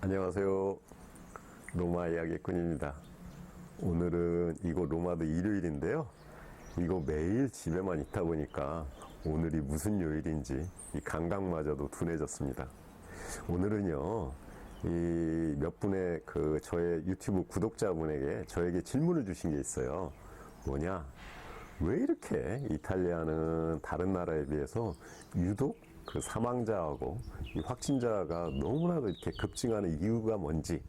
안녕하세요. 로마 이야기꾼입니다. 오늘은 이곳 로마도 일요일인데요. 이거 매일 집에만 있다 보니까 오늘이 무슨 요일인지 이 감각마저도 둔해졌습니다. 오늘은요, 이 몇 분의 저의 유튜브 구독자분에게 저에게 질문을 주신 게 있어요. 뭐냐? 왜 이렇게 이탈리아는 다른 나라에 비해서 유독 그 사망자하고 이 확진자가 너무나도 이렇게 급증하는 이유가 뭔지,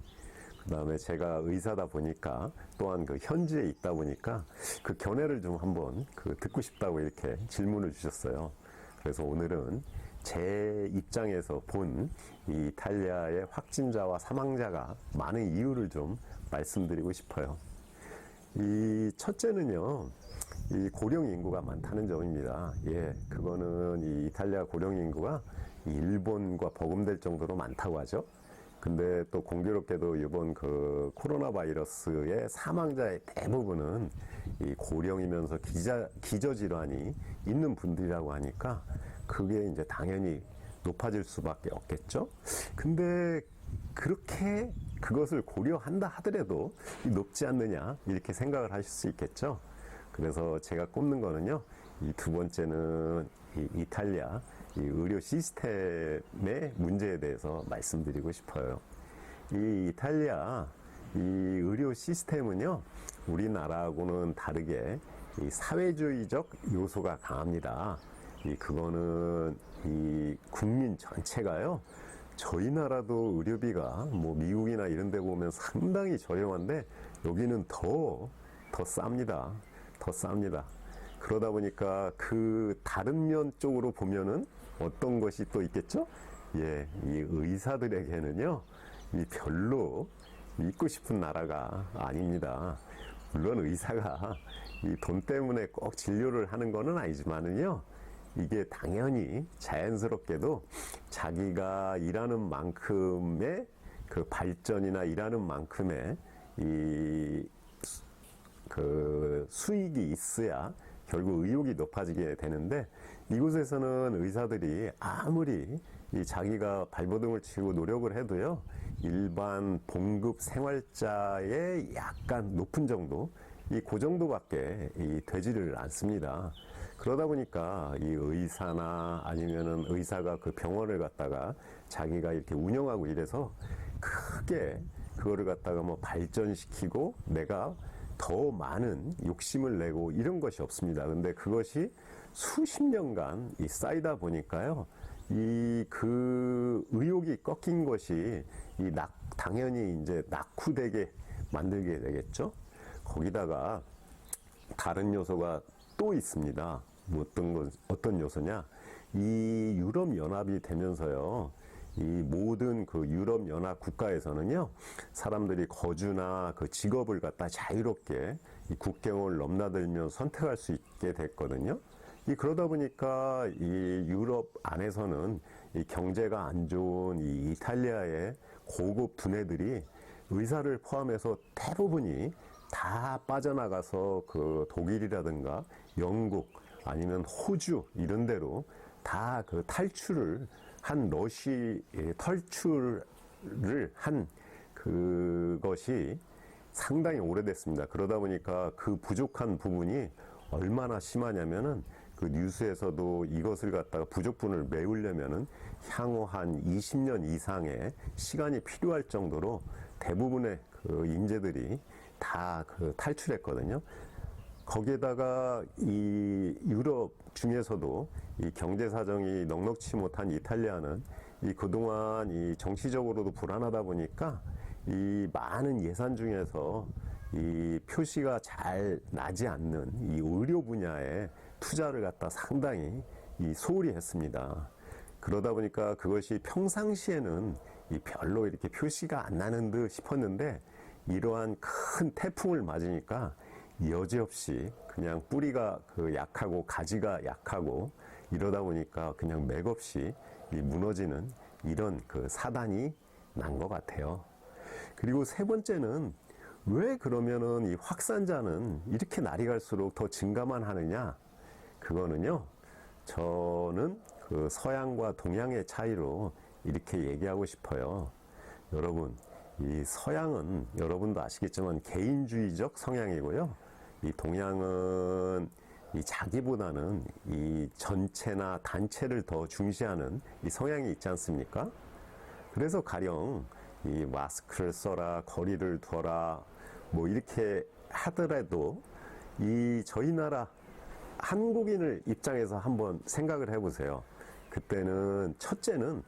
그 다음에 제가 의사다 보니까 또한 그 현지에 있다 보니까 그 견해를 좀 한번 듣고 싶다고 이렇게 질문을 주셨어요. 그래서 오늘은 제 입장에서 본 이 이탈리아의 확진자와 사망자가 많은 이유를 좀 말씀드리고 싶어요. 이 첫째는요, 이 고령 인구가 많다는 점입니다. 예, 그거는 이 이탈리아 고령 인구가 일본과 버금될 정도로 많다고 하죠. 근데 또 공교롭게도 이번 그 코로나 바이러스의 사망자의 대부분은 이 고령이면서 기저질환이 있는 분들이라고 하니까 그게 이제 당연히 높아질 수밖에 없겠죠. 근데 그렇게 그것을 고려한다 하더라도 높지 않느냐 이렇게 생각을 하실 수 있겠죠. 그래서 제가 꼽는 거는요, 이 두 번째는 이 이탈리아 이 의료 시스템의 문제에 대해서 말씀드리고 싶어요. 이 이탈리아 이 의료 시스템은요, 우리나라하고는 다르게 이 사회주의적 요소가 강합니다. 그거는 이 국민 전체가요, 저희 나라도 의료비가 뭐 미국이나 이런 데 보면 상당히 저렴한데 여기는 더 쌉니다. 더 쌉니다. 그러다 보니까 그 다른 면 쪽으로 보면은 어떤 것이 또 있겠죠? 예, 이 의사들에게는요, 이 별로 있고 싶은 나라가 아닙니다. 물론 의사가 이 돈 때문에 꼭 진료를 하는 거는 아니지만은요, 이게 당연히 자연스럽게도 자기가 일하는 만큼의 그 발전이나 일하는 만큼의 수익이 있어야 결국 의욕이 높아지게 되는데, 이곳에서는 의사들이 아무리 자기가 발버둥을 치고 노력을 해도요, 일반 봉급 생활자의 약간 높은 정도, 그 정도밖에 되지를 않습니다. 그러다 보니까 이 의사나 아니면은 의사가 그 병원을 갖다가 자기가 이렇게 운영하고 이래서 크게 그거를 갖다가 뭐 발전시키고 내가 더 많은 욕심을 내고 이런 것이 없습니다. 근데 그것이 수십 년간 쌓이다 보니까요, 그 의욕이 꺾인 것이 당연히 이제 낙후되게 만들게 되겠죠. 거기다가 다른 요소가 또 있습니다. 어떤 요소냐? 이 유럽 연합이 되면서요, 이 모든 그 유럽 연합 국가에서는요, 사람들이 거주나 그 직업을 갖다 자유롭게 이 국경을 넘나들며 선택할 수 있게 됐거든요. 그러다 보니까 이 유럽 안에서는 이 경제가 안 좋은 이 이탈리아의 고급 두뇌들이 의사를 포함해서 대부분이 다 빠져나가서 그 독일이라든가 영국 아니면 호주 이런 데로 다 그 탈출을 한 그것이 상당히 오래됐습니다. 그러다 보니까 그 부족한 부분이 얼마나 심하냐면은 그 뉴스에서도 이것을 갖다가 부족분을 메우려면은 향후 한 20년 이상의 시간이 필요할 정도로 대부분의 그 인재들이 다 탈출했거든요. 거기에다가 이 유럽 중에서도 이 경제 사정이 넉넉치 못한 이탈리아는 그동안 정치적으로도 불안하다 보니까 이 많은 예산 중에서 이 표시가 잘 나지 않는 이 의료 분야에 투자를 갖다 상당히 소홀히 했습니다. 그러다 보니까 그것이 평상시에는 별로 이렇게 표시가 안 나는 듯 싶었는데, 이러한 큰 태풍을 맞으니까 여지없이 그냥 뿌리가 약하고 가지가 약하고 이러다 보니까 그냥 맥없이 무너지는 이런 사단이 난 것 같아요. 그리고 세 번째는 왜 그러면은 이 확산자는 이렇게 날이 갈수록 더 증가만 하느냐? 그거는요, 저는 그 서양과 동양의 차이로 이렇게 얘기하고 싶어요. 여러분, 이 서양은 여러분도 아시겠지만 개인주의적 성향이고요. 이 동양은 이 자기보다는 이 전체나 단체를 더 중시하는 이 성향이 있지 않습니까? 그래서 가령 이 마스크를 써라, 거리를 둬라, 뭐 이렇게 하더라도 이 저희 나라 한국인을 입장에서 한번 생각을 해보세요. 그때는 첫째는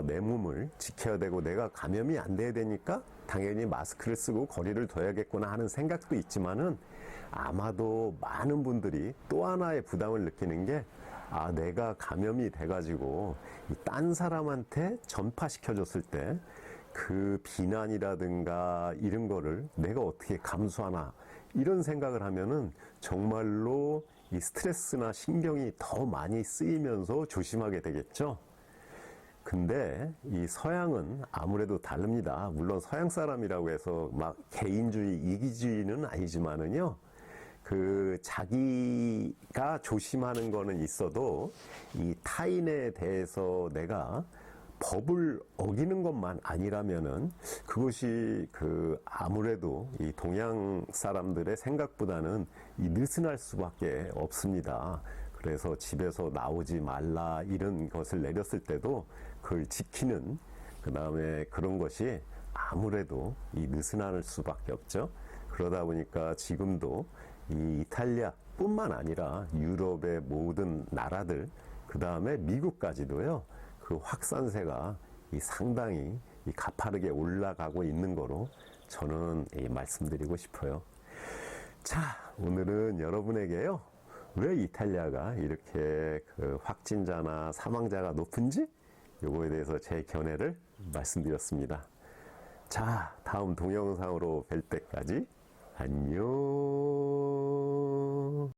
내 몸을 지켜야 되고 내가 감염이 안 돼야 되니까 당연히 마스크를 쓰고 거리를 둬야겠구나 하는 생각도 있지만은 아마도 많은 분들이 또 하나의 부담을 느끼는 게 내가 감염이 돼가지고 딴 사람한테 전파시켜줬을 때 그 비난이라든가 이런 거를 내가 어떻게 감수하나 이런 생각을 하면은 정말로 이 스트레스나 신경이 더 많이 쓰이면서 조심하게 되겠죠. 근데 이 서양은 아무래도 다릅니다. 물론 서양 사람이라고 해서 막 개인주의, 이기주의는 아니지만은요. 그 자기가 조심하는 거는 있어도 이 타인에 대해서 내가 법을 어기는 것만 아니라면은 그것이 그 아무래도 이 동양 사람들의 생각보다는 이 느슨할 수밖에 없습니다. 그래서 집에서 나오지 말라 이런 것을 내렸을 때도 그걸 지키는 그 다음에 그런 것이 아무래도 이 느슨할 수밖에 없죠. 그러다 보니까 지금도 이 이탈리아뿐만 아니라 유럽의 모든 나라들 그 다음에 미국까지도요. 그 확산세가 이 상당히 이 가파르게 올라가고 있는 거로 저는 말씀드리고 싶어요. 자, 오늘은 여러분에게요. 왜 이탈리아가 이렇게 그 확진자나 사망자가 높은지 요거에 대해서 제 견해를 말씀드렸습니다. 자, 다음 동영상으로 뵐 때까지 안녕.